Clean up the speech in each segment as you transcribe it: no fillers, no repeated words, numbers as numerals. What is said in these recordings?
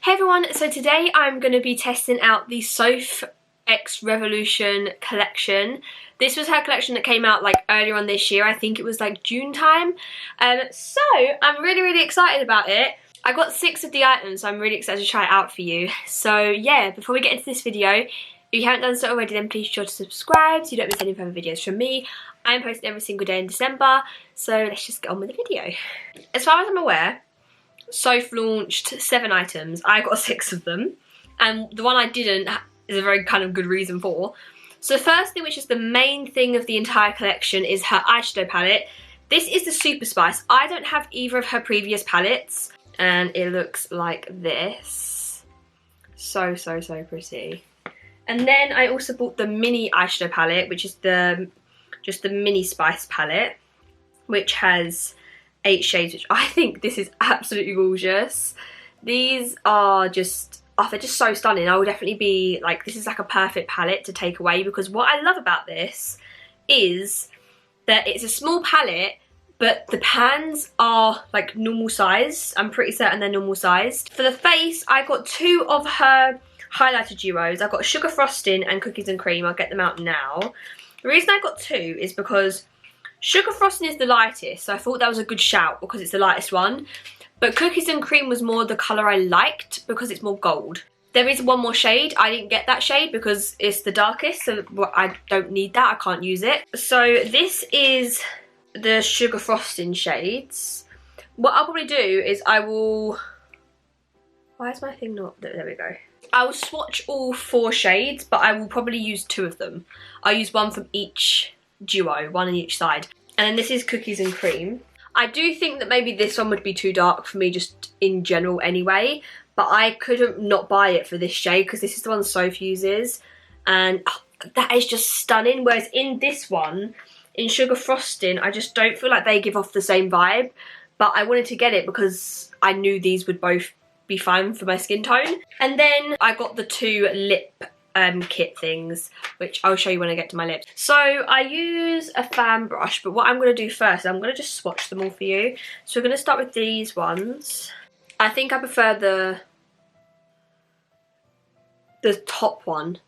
Hey everyone, so today I'm going to be testing out the Soph X Revolution collection. This was her collection that came out like earlier on this year. I think it was like June time. So I'm really excited about it. I got 6 of the items, so I'm really excited to try it out for you. So yeah, before we get into this video, if you haven't done so already, then please be sure to subscribe so you don't miss any further videos from me. I'm posting every single day in December, so let's just get on with the video. As far as I'm aware, Soph launched 7 items. I got 6 of them, and the one I didn't is a very kind of good reason for. So the first thing, which is the main thing of the entire collection, is her eyeshadow palette. This is the Super Spice. I don't have either of her previous palettes, and it looks like this. So pretty. And then I also bought the mini eyeshadow palette, which is just the mini Spice palette, which has 8 shades, which I think this is absolutely gorgeous. These are just, oh, they're just so stunning. I would definitely be like, this is like a perfect palette to take away, because what I love about this is that it's a small palette, but the pans are like normal sized. I'm pretty certain they're normal sized. For the face, I got 2 of her highlighter duos. I've got Sugar Frosting and Cookies and Cream. I'll get them out now. The reason I got 2 is because Sugar Frosting is the lightest, so I thought that was a good shout because it's the lightest one. But Cookies and Cream was more the colour I liked because it's more gold. There is one more shade. I didn't get that shade because it's the darkest, so I don't need that. I can't use it. So this is the Sugar Frosting shades. What I'll probably do is I will... Why is my thing not... There we go. I will swatch all 4 shades, but I will probably use 2 of them. I'll use one from each duo, one on each side. And then this is Cookies and Cream. I do think that maybe this one would be too dark for me just in general anyway, but I couldn't not buy it for this shade because this is the one Soph uses, and oh, that is just stunning. Whereas in this one, in Sugar Frosting, I just don't feel like they give off the same vibe, but I wanted to get it because I knew these would both be fine for my skin tone. And then I got the 2 lip kit things, which I'll show you when I get to my lips. So I use a fan brush, but what I'm going to do first, I'm going to just swatch them all for you. So we're going to start with these ones. I think I prefer the top one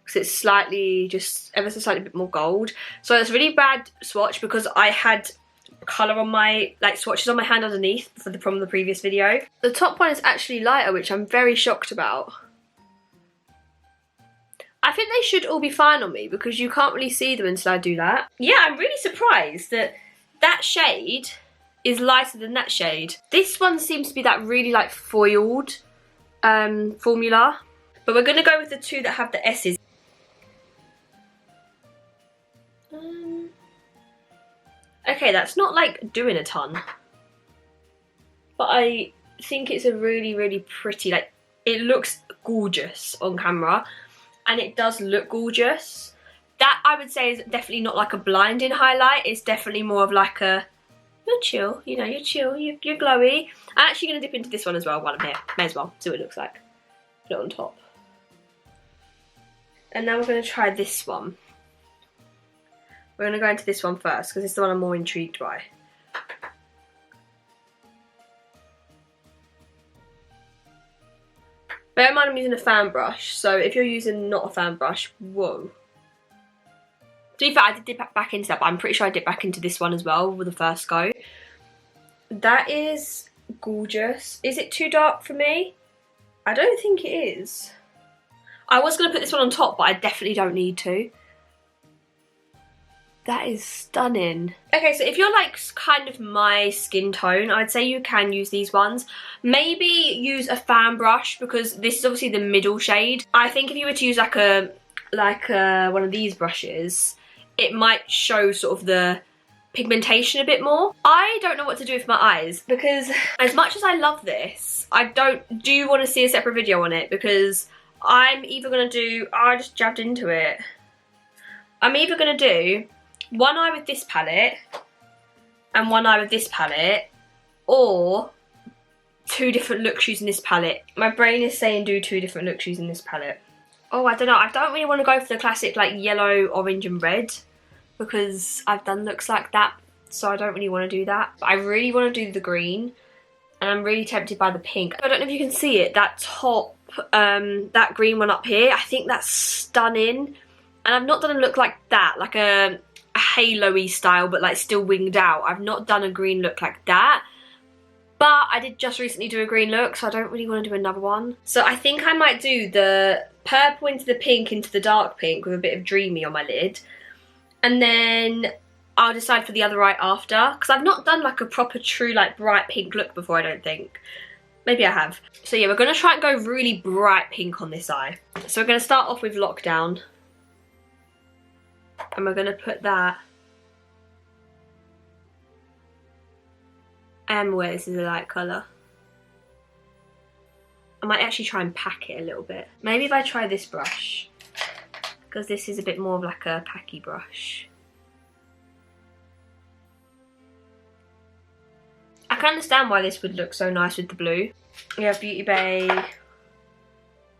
because it's slightly, just ever so slightly bit more gold. So it's a really bad swatch because I had colour on my, like, swatches on my hand underneath from the previous video. The top one is actually lighter, which I'm very shocked about. I think they should all be fine on me because you can't really see them until I do that. Yeah, I'm really surprised that that shade is lighter than that shade. This one seems to be that really like foiled formula. But we're going to go with the 2 that have the S's. Okay, that's not like doing a ton. But I think it's a really pretty, like, it looks gorgeous on camera. And it does look gorgeous. That, I would say, is definitely not like a blinding highlight. It's definitely more of like a, you're chill, you know, you're chill, you're glowy. I'm actually going to dip into this one as well while I'm here. May as well, see what it looks like. Put it on top. And now we're going to try this one. We're going to go into this one first because it's the one I'm more intrigued by. Bear in mind I'm using a fan brush, so if you're using not a fan brush, whoa. To be fair, I did dip back into that, but I'm pretty sure I dipped back into this one as well with the first go. That is gorgeous. Is it too dark for me? I don't think it is. I was going to put this one on top, but I definitely don't need to. That is stunning. Okay, so if you're like kind of my skin tone, I'd say you can use these ones. Maybe use a fan brush because this is obviously the middle shade. I think if you were to use like one of these brushes, it might show sort of the pigmentation a bit more. I don't know what to do with my eyes because as much as I love this, I do want to see a separate video on it because I'm either going to do, oh, I just jabbed into it. I'm either going to do one eye with this palette and one eye with this palette, or 2 different looks using this palette. My brain is saying do 2 different looks using this palette. Oh, I don't know. I don't really want to go for the classic like yellow, orange and red because I've done looks like that, so I don't really want to do that. But I really want to do the green. And I'm really tempted by the pink. I don't know if you can see it, that top, that green one up here. I think that's stunning. And I've not done a look like that, like a halo-y style, but like still winged out. I've not done a green look like that. But I did just recently do a green look, so I don't really want to do another one. So I think I might do the purple into the pink into the dark pink with a bit of dreamy on my lid. And then I'll decide for the other eye after. Because I've not done like a proper true like bright pink look before, I don't think. Maybe I have. So yeah, we're going to try and go really bright pink on this eye. So we're going to start off with Lockdown. And we're going to put that. I am aware this is a light colour. I might actually try and pack it a little bit. Maybe if I try this brush, because this is a bit more of like a packy brush. I can understand why this would look so nice with the blue. We have Beauty Bay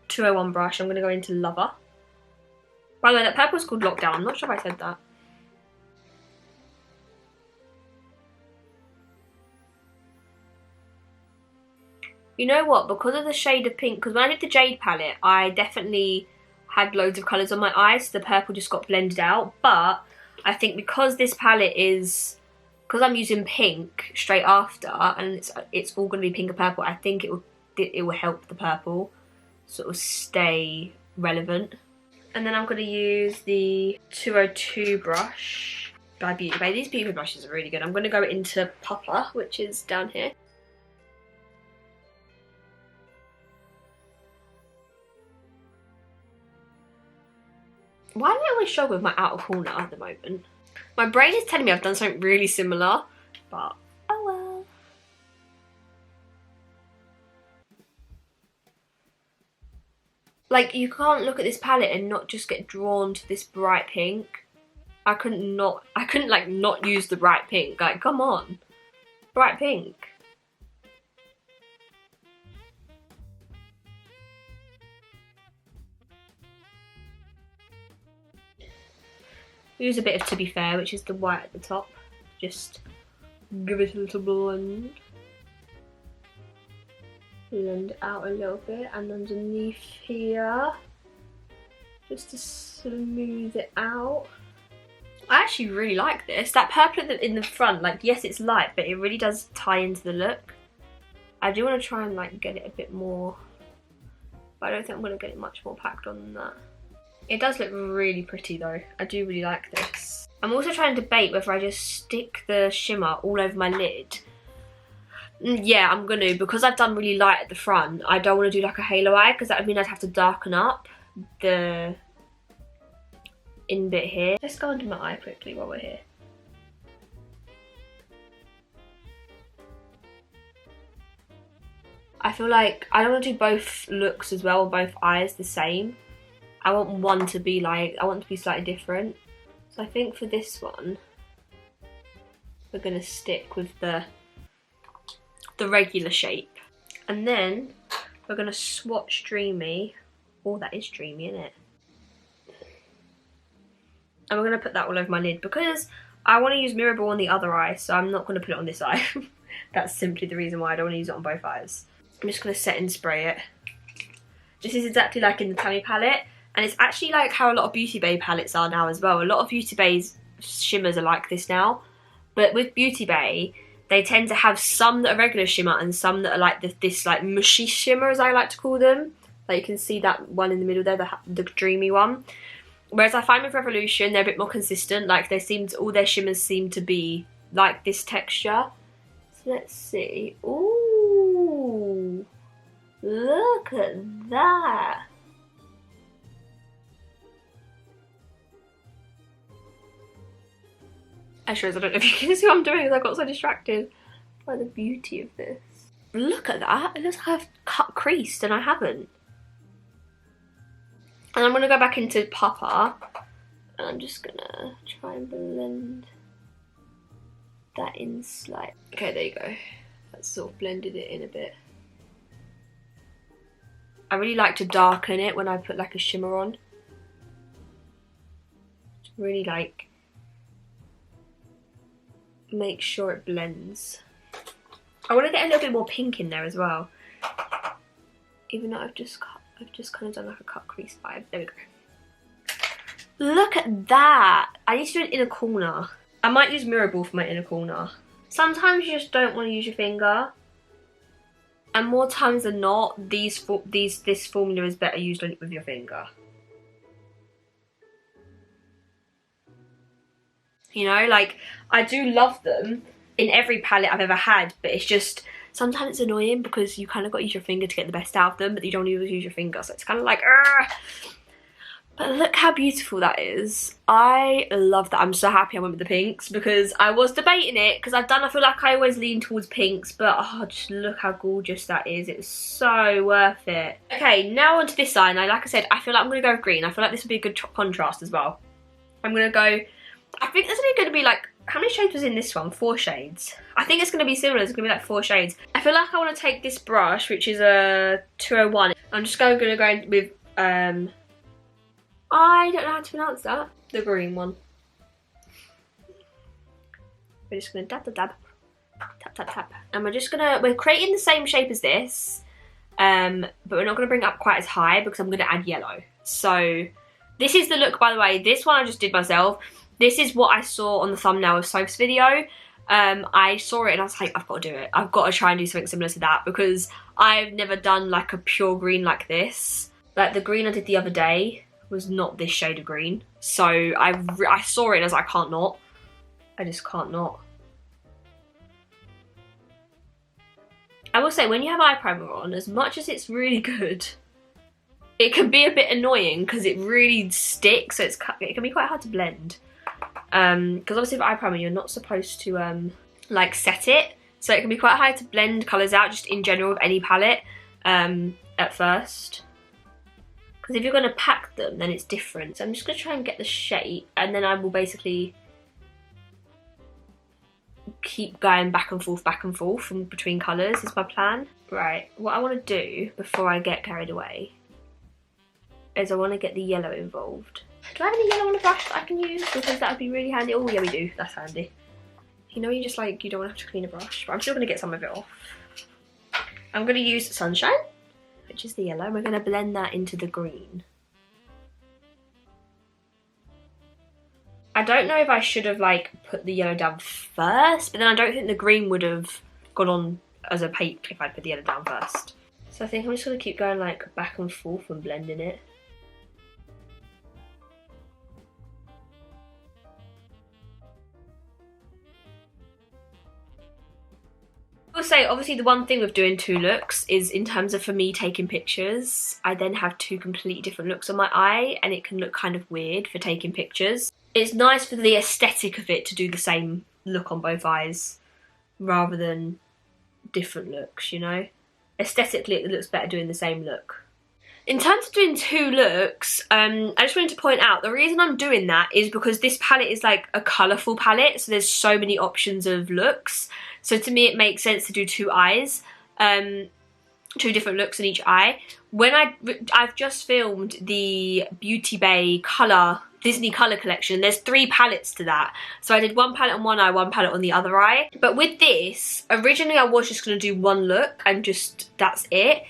201 brush. I'm going to go into Lover. By the way, that purple is called Lockdown. I'm not sure if I said that. You know what, because of the shade of pink, because when I did the Jade palette, I definitely had loads of colours on my eyes, so the purple just got blended out. But I think because this palette is, because I'm using pink straight after, and it's all going to be pink and purple, I think it will help the purple sort of stay relevant. And then I'm going to use the 202 brush by Beauty Bay. These Beauty Bay brushes are really good. I'm going to go into Papa, which is down here. Why do I always struggle with my outer corner at the moment? My brain is telling me I've done something really similar, but oh well. Like, you can't look at this palette and not just get drawn to this bright pink. I couldn't like not use the bright pink. Like, come on. Bright pink. Use a bit of To Be Fair, which is the white at the top. Just give it a little blend. Blend it out a little bit, and underneath here, just to smooth it out. I actually really like this. That purple in the front, like, yes, it's light, but it really does tie into the look. I do want to try and like get it a bit more, but I don't think I'm going to get it much more packed on than that. It does look really pretty though. I do really like this. I'm also trying to debate whether I just stick the shimmer all over my lid. Yeah, I'm going to, because I've done really light at the front. I don't want to do like a halo eye, because that would mean I'd have to darken up the in bit here. Let's go under my eye quickly while we're here. I feel like I don't want to do both looks as well, both eyes the same. I want one to be like, I want it to be slightly different. So I think for this one, we're going to stick with the regular shape. And then we're going to swatch Dreamy. Oh, that is dreamy, isn't it? And we're going to put that all over my lid because I want to use Mirror Ball on the other eye, so I'm not going to put it on this eye. That's simply the reason why I don't want to use it on both eyes. I'm just going to set and spray it. This is exactly like in the Tammy palette. And it's actually like how a lot of Beauty Bay palettes are now as well. A lot of Beauty Bay's shimmers are like this now. But with Beauty Bay, they tend to have some that are regular shimmer and some that are like this like mushy shimmer, as I like to call them. Like, you can see that one in the middle there, the dreamy one. Whereas I find with Revolution, they're a bit more consistent. Like, all their shimmers seem to be like this texture. So let's see. Ooh, look at that. I don't know if you can see what I'm doing because I got so distracted by the beauty of this. Look at that. It looks like I've cut creased and I haven't. And I'm going to go back into Papa and I'm just going to try and blend that in slightly. Okay, there you go. That's sort of blended it in a bit. I really like to darken it when I put like a shimmer on. Really like make sure it blends. I want to get a little bit more pink in there as well. Even though I've just kind of done like a cut crease vibe. There we go. Look at that. I need to do an inner corner. I might use mirror ball for my inner corner. Sometimes you just don't want to use your finger. And more times than not, this formula is better used with your finger. You know, like, I do love them in every palette I've ever had, but it's just, sometimes it's annoying because you kind of got to use your finger to get the best out of them, but you don't even use your finger, so it's kind of like, argh. But look how beautiful that is. I love that. I'm so happy I went with the pinks because I was debating it because I feel like I always lean towards pinks, but oh, just look how gorgeous that is. It's so worth it. Okay, now onto this side. Now, like I said, I feel like I'm going to go with green. I feel like this would be a good contrast as well. I'm going to go, I think there's only going to be like, how many shades was in this one? 4 shades. I think it's going to be similar. It's going to be like 4 shades. I feel like I want to take this brush, which is a 201. I'm just going to go with, I don't know how to pronounce that. The green one. We're just going to dab, dab, dab. Tap, tap, tap. And we're creating the same shape as this. But we're not going to bring it up quite as high because I'm going to add yellow. So, this is the look, by the way. This one I just did myself. This is what I saw on the thumbnail of Soph's video. I saw it and I was like, I've got to do it. I've got to try and do something similar to that because I've never done like a pure green like this. Like the green I did the other day was not this shade of green. So I saw it and I was like, I can't not. I just can't not. I will say, when you have eye primer on, as much as it's really good, it can be a bit annoying because it really sticks, so it can be quite hard to blend. Because obviously with eye primer you're not supposed to like set it, so it can be quite hard to blend colours out just in general with any palette at first. Because if you're going to pack them then it's different. So I'm just going to try and get the shape and then I will basically keep going back and forth from between colours is my plan. Right, what I want to do before I get carried away is I want to get the yellow involved. Do I have any yellow on a brush that I can use? Because that would be really handy. Oh yeah, we do. That's handy. You know, you just like, you don't want to have to clean a brush, but I'm still going to get some of it off. I'm going to use Sunshine, which is the yellow, and we're going to blend that into the green. I don't know if I should have like put the yellow down first, but then I don't think the green would have gone on as a opaque if I'd put the yellow down first. So I think I'm just going to keep going like back and forth and blending it. I will say, obviously the one thing with doing 2 looks is in terms of for me taking pictures, I then have 2 completely different looks on my eye and it can look kind of weird for taking pictures. It's nice for the aesthetic of it to do the same look on both eyes rather than different looks, you know? Aesthetically it looks better doing the same look. In terms of doing 2 looks, I just wanted to point out the reason I'm doing that is because this palette is like a colourful palette, so there's so many options of looks. So to me it makes sense to do 2 eyes, 2 different looks in each eye. When I've just filmed the Beauty Bay Disney colour collection, there's 3 palettes to that. So I did 1 palette on one eye, 1 palette on the other eye. But with this, originally I was just going to do 1 look and just, that's it.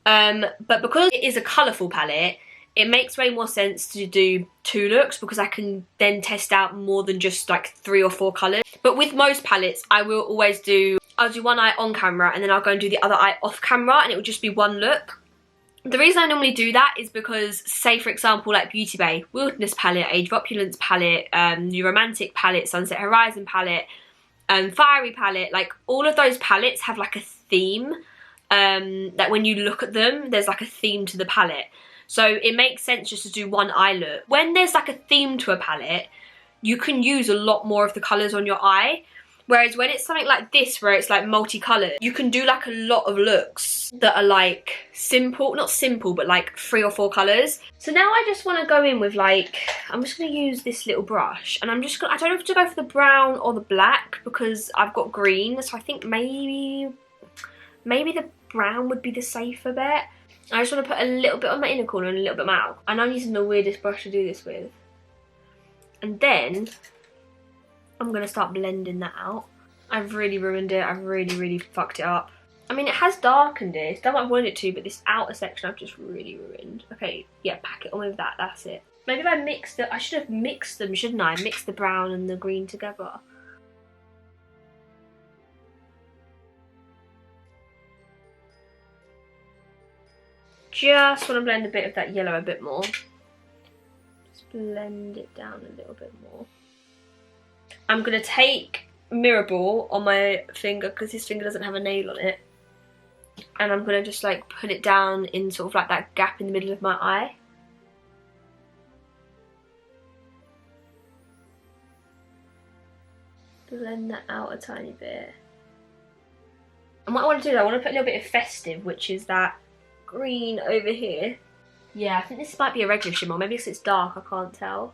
But because it is a colourful palette, it makes way more sense to do 2 looks because I can then test out more than just like 3 or 4 colours. But with most palettes, I'll do 1 eye on camera and then I'll go and do the other eye off camera and it will just be 1 look. The reason I normally do that is because, say for example, like Beauty Bay, Wilderness palette, Age of Opulence palette, New Romantic palette, Sunset Horizon palette, Fiery palette, like all of those palettes have like a theme. That when you look at them, there's like a theme to the palette. So it makes sense just to do 1 eye look. When there's like a theme to a palette, you can use a lot more of the colours on your eye. Whereas when it's something like this, where it's like multicoloured, you can do like a lot of looks that are like simple, not simple, but like 3 or 4 colours. So now I just want to go in with like, I'm just going to use this little brush and I don't know if to go for the brown or the black because I've got green. So I think maybe the brown would be the safer bet. I just want to put a little bit on my inner corner and a little bit on my out. And I'm using the weirdest brush to do this with. And then I'm going to start blending that out. I've really ruined it. I've really fucked it up. I mean, it has darkened it. It's done what I wanted it to, but this outer section I've just really ruined. Okay, yeah, pack it on with that. That's it. Maybe if I mixed it, I should have mixed them, shouldn't I? Mix the brown and the green together. Just want to blend a bit of that yellow a bit more. Just blend it down a little bit more. I'm going to take Mirror Ball on my finger because this finger doesn't have a nail on it. And I'm going to just like put it down in sort of like that gap in the middle of my eye. Blend that out a tiny bit. And what I want to do is I want to put a little bit of Festive, which is that green over here. Yeah, I think this might be a regular shimmer. Maybe because it's dark, I can't tell.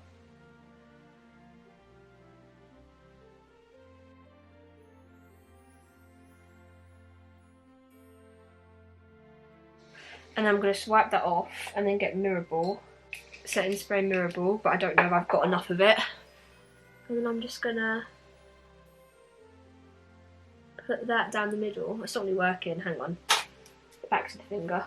And I'm going to swipe that off and then get Mirror Ball. Setting spray Mirror Ball, but I don't know if I've got enough of it. And then I'm just going to put that down the middle. It's not really working. Hang on. Back to the finger.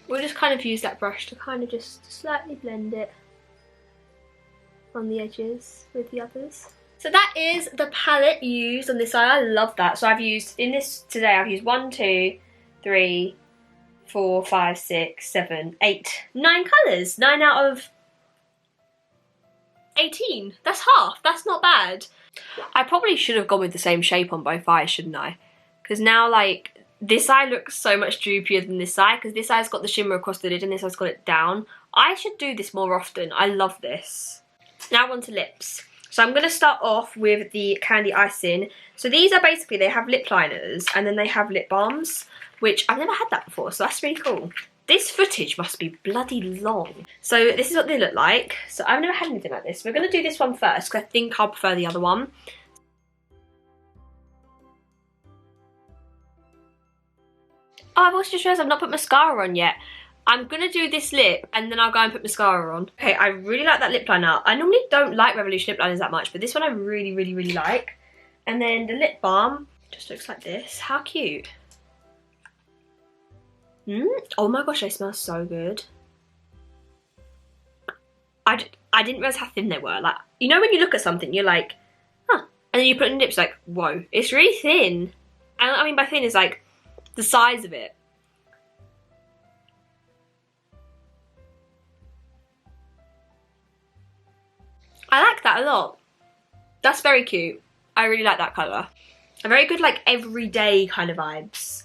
We'll just kind of use that brush to kind of just slightly blend it on the edges with the others. So that is the palette used on this eye. I love that. So I've used, in this today, I've used 1, 2, 3, 4, 5, 6, 7, 8, 9 colours. 9 out of 18. That's half. That's not bad. I probably should have gone with the same shape on both eyes, shouldn't I? Because now, like, this eye looks so much droopier than this eye because this eye's got the shimmer across the lid and this eye's got it down. I should do this more often. I love this. Now on to lips. So I'm going to start off with the Candy Icing. So these are basically, they have lip liners and then they have lip balms, which I've never had that before, so that's really cool. This footage must be bloody long. So this is what they look like. So I've never had anything like this. We're going to do this one first because I think I'll prefer the other one. Oh, I've also just realised I've not put mascara on yet. I'm going to do this lip and then I'll go and put mascara on. Okay, I really like that lip liner. I normally don't like Revolution lip liners that much, but this one I really like. And then the lip balm just looks like this. How cute. Oh my gosh, they smell so good. I didn't realise how thin they were. Like, you know when you look at something, you're like, huh. And then you put it in lips, like, whoa, it's really thin. And I mean by thin is like the size of it. I like that a lot. That's very cute. I really like that colour. A very good, like, everyday kind of vibes.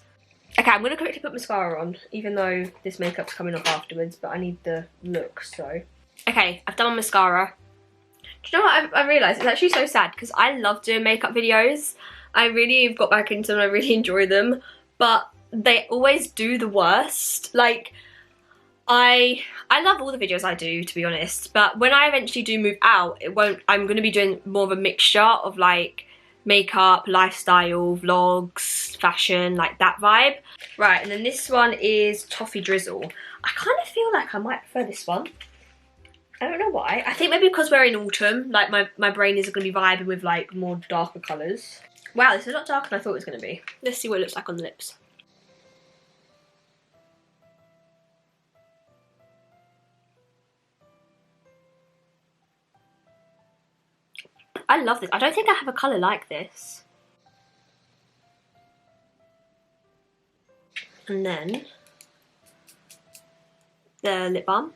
Okay, I'm going to quickly put mascara on, even though this makeup's coming off afterwards, but I need the look, so. Okay, I've done my mascara. Do you know what I realised? It's actually so sad, because I love doing makeup videos. I really have got back into them, I really enjoy them, but they always do the worst. Like, I love all the videos I do, to be honest, but when I eventually do move out, I'm going to be doing more of a mixture of like makeup, lifestyle, vlogs, fashion, like that vibe. Right, and then this one is Toffee Drizzle. I kind of feel like I might prefer this one. I don't know why. I think maybe because we're in autumn, like my brain is going to be vibing with like more darker colours. Wow, this is a lot darker than I thought it was going to be. Let's see what it looks like on the lips. I love this. I don't think I have a colour like this. And then the lip balm.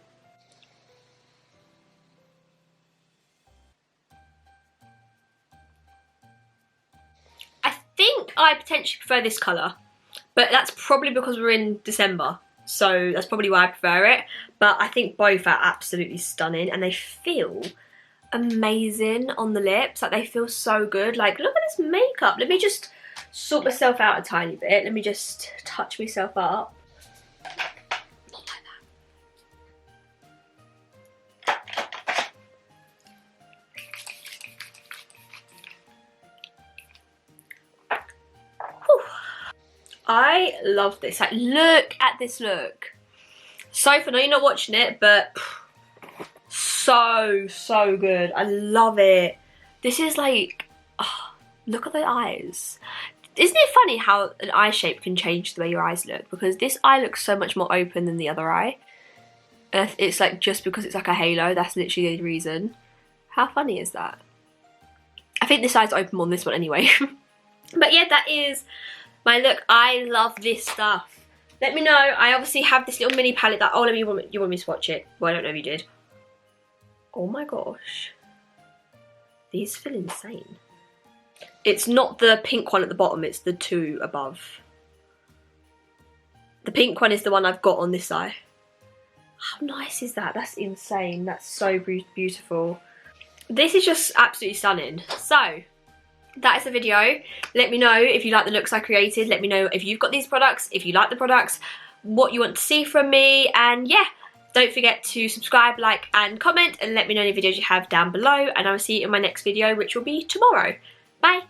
I think I potentially prefer this colour, but that's probably because we're in December, so that's probably why I prefer it. But I think both are absolutely stunning and they feel amazing on the lips. Like, they feel so good. Like, look at this makeup. Let me just sort myself out a tiny bit. Let me just touch myself up. Not like that. Whew. I love this. Like, look at this look. Soph, I know you're not watching it, but so so good. I love it. This is like, oh, look at the eyes. Isn't it funny how an eye shape can change the way your eyes look? Because this eye looks so much more open than the other eye. And it's like just because it's like a halo, that's literally the reason. How funny is that? I think this eye's open more than this one anyway. But yeah, that is my look. I love this stuff. Let me know. I obviously have this little mini palette that, oh, you want me to swatch it? Well, I don't know if you did. Oh my gosh. These feel insane. It's not the pink one at the bottom, it's the two above. The pink one is the one I've got on this eye. How nice is that? That's insane. That's so beautiful. This is just absolutely stunning. So, that is the video. Let me know if you like the looks I created. Let me know if you've got these products, if you like the products, what you want to see from me. And yeah, don't forget to subscribe, like, and comment. And let me know any videos you have down below. And I will see you in my next video, which will be tomorrow. Bye.